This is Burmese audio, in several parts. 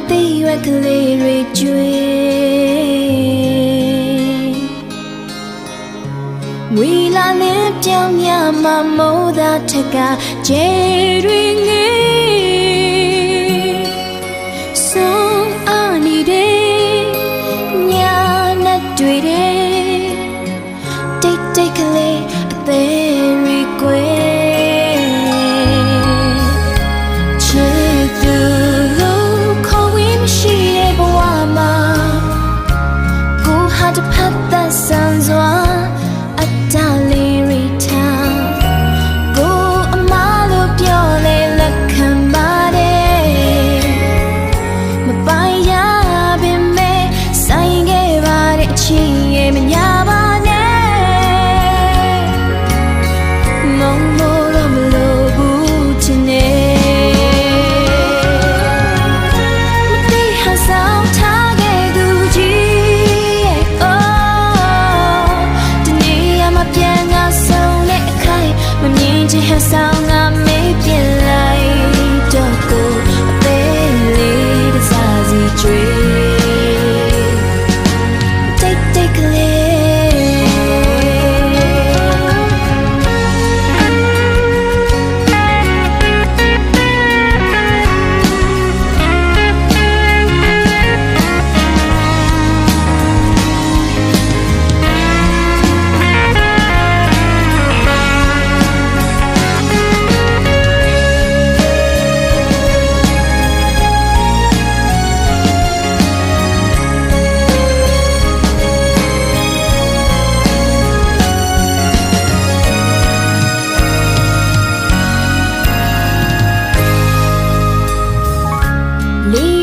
သိရွက်ကလေးတွေကျွေးဝီလာနဲ့ပြောင်းမြမမိုးသားထက်ကကျဲတွေငေးဆုံးအားနေတဲ့ညနဲ့တွေ့တဲ့တိတ်တိတ်ကလေးအသေးရီကွယ်ဆန်းစွာအတားလေးရီထားကိုအမလို့ပြောလေလက်ခံပါတယ်မပိုင်ရပါမဲ့ဆိုင်ခဲ့ပါတဲ့အချစ်ရဲ့မညာပါနဲ့မုံမိုးတော့မလို့ဘူးချင်နေမသိဟန်ဆောင်ထားခဲ့သူကြီးချစ်ဟဆောင်ငါမေးပြလိုက်တော့ကိုအသေးလေးတစားစီကျွေးတိတ်တိတ်ကလေး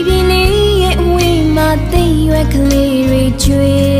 ပြင်းလေးရဲ့အဝေးမှာသိရွက်ကလေးတွေကျွေး